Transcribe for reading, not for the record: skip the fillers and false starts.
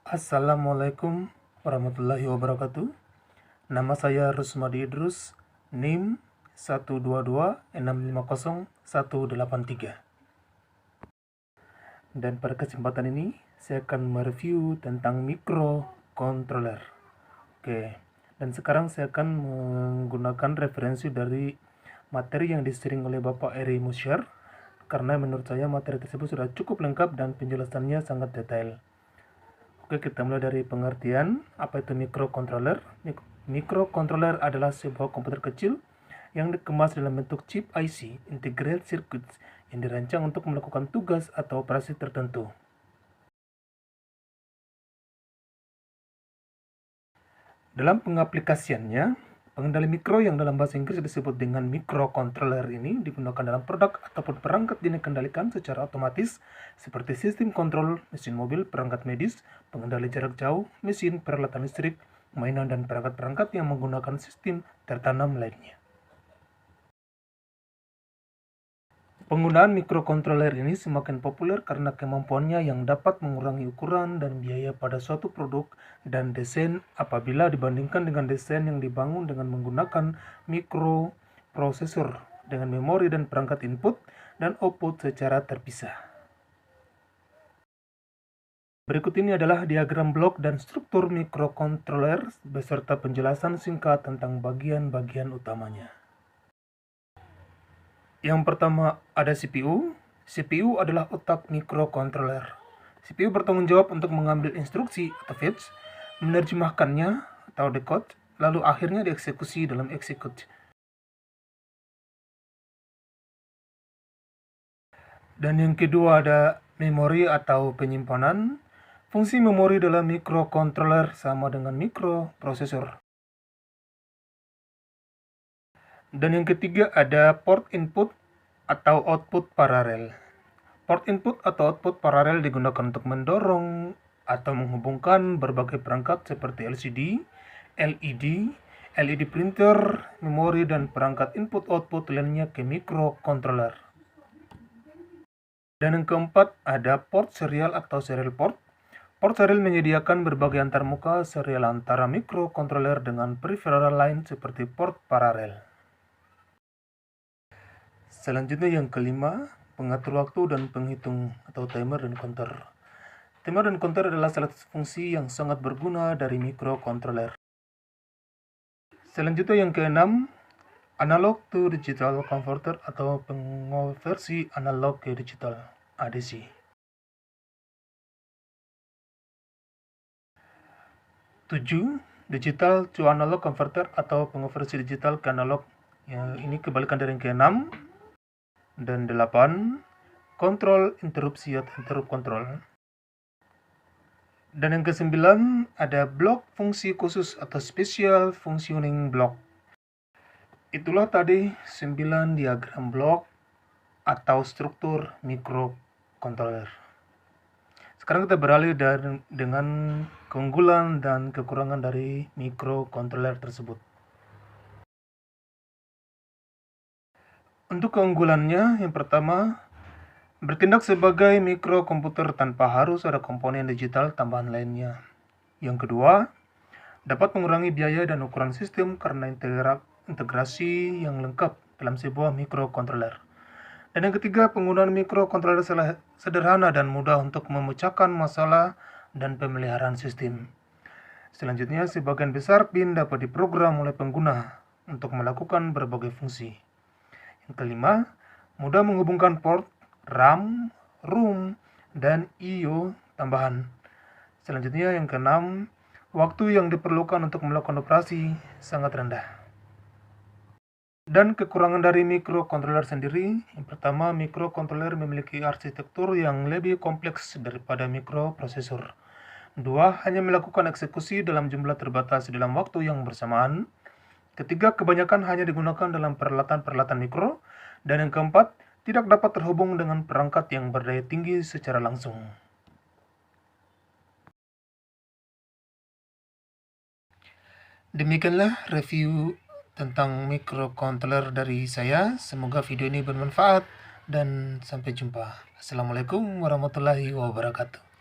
Assalamualaikum warahmatullahi wabarakatuh. Nama saya Rusmadi Idrus, NIM 122650183. Dan pada kesempatan ini saya akan mereview tentang microcontroller. Oke, dan sekarang saya akan menggunakan referensi dari materi yang disering oleh Bapak Eri Musyar, karena menurut saya materi tersebut sudah cukup lengkap dan penjelasannya sangat detail. Oke, kita mulai dari pengertian. Apa itu microcontroller? Microcontroller adalah sebuah komputer kecil yang dikemas dalam bentuk chip IC, integrated circuits, yang dirancang untuk melakukan tugas atau operasi tertentu. Dalam pengaplikasiannya, pengendali mikro yang dalam bahasa Inggris disebut dengan microcontroller ini digunakan dalam produk ataupun perangkat yang dikendalikan secara otomatis seperti sistem kontrol, mesin mobil, perangkat medis, pengendali jarak jauh, mesin, peralatan listrik, mainan, dan perangkat-perangkat yang menggunakan sistem tertanam lainnya. Penggunaan microcontroller ini semakin populer karena kemampuannya yang dapat mengurangi ukuran dan biaya pada suatu produk dan desain apabila dibandingkan dengan desain yang dibangun dengan menggunakan mikroprosesor dengan memori dan perangkat input dan output secara terpisah. Berikut ini adalah diagram blok dan struktur microcontroller beserta penjelasan singkat tentang bagian-bagian utamanya. Yang pertama ada CPU. CPU adalah otak microcontroller. CPU bertanggung jawab untuk mengambil instruksi atau fetch, menerjemahkannya atau decode, lalu akhirnya dieksekusi dalam execute. Dan yang kedua ada memori atau penyimpanan. Fungsi memori dalam microcontroller sama dengan mikroprosesor. Dan yang ketiga ada port input atau output paralel. Port input atau output paralel digunakan untuk mendorong atau menghubungkan berbagai perangkat seperti LCD, LED, LED printer, memori, dan perangkat input-output lainnya ke microcontroller. Dan yang keempat ada port serial atau serial port. Port serial menyediakan berbagai antarmuka serial antara microcontroller dengan peripheral lain seperti port paralel. Selanjutnya yang kelima, pengatur waktu dan penghitung atau timer dan counter. Timer dan counter adalah salah satu fungsi yang sangat berguna dari microcontroller. Selanjutnya yang keenam, analog to digital converter atau pengonversi analog ke digital, ADC. 7. Digital to analog converter atau pengonversi digital ke analog. Ya, ini kebalikan dari yang keenam. Dan 8. Kontrol interupsi atau interrupt control. Dan yang ke-9 ada blok fungsi khusus atau special functioning block. Itulah tadi 9 diagram blok atau struktur microcontroller. Sekarang kita beralih dengan keunggulan dan kekurangan dari microcontroller tersebut. Untuk keunggulannya, yang pertama, bertindak sebagai mikrokomputer tanpa harus ada komponen digital tambahan lainnya. Yang kedua, dapat mengurangi biaya dan ukuran sistem karena integrasi yang lengkap dalam sebuah microcontroller. Dan yang ketiga, penggunaan microcontroller sederhana dan mudah untuk memecahkan masalah dan pemeliharaan sistem. Selanjutnya, sebagian besar pin dapat diprogram oleh pengguna untuk melakukan berbagai fungsi. Yang kelima, mudah menghubungkan port, RAM, ROM, dan I/O tambahan. Selanjutnya yang keenam, waktu yang diperlukan untuk melakukan operasi sangat rendah. Dan kekurangan dari microcontroller sendiri, yang pertama, microcontroller memiliki arsitektur yang lebih kompleks daripada mikroprosesor. Dua, hanya melakukan eksekusi dalam jumlah terbatas dalam waktu yang bersamaan. Ketiga, kebanyakan hanya digunakan dalam peralatan-peralatan mikro. Dan yang keempat, tidak dapat terhubung dengan perangkat yang berdaya tinggi secara langsung. Demikianlah review tentang microcontroller dari saya. Semoga video ini bermanfaat dan sampai jumpa. Assalamualaikum warahmatullahi wabarakatuh.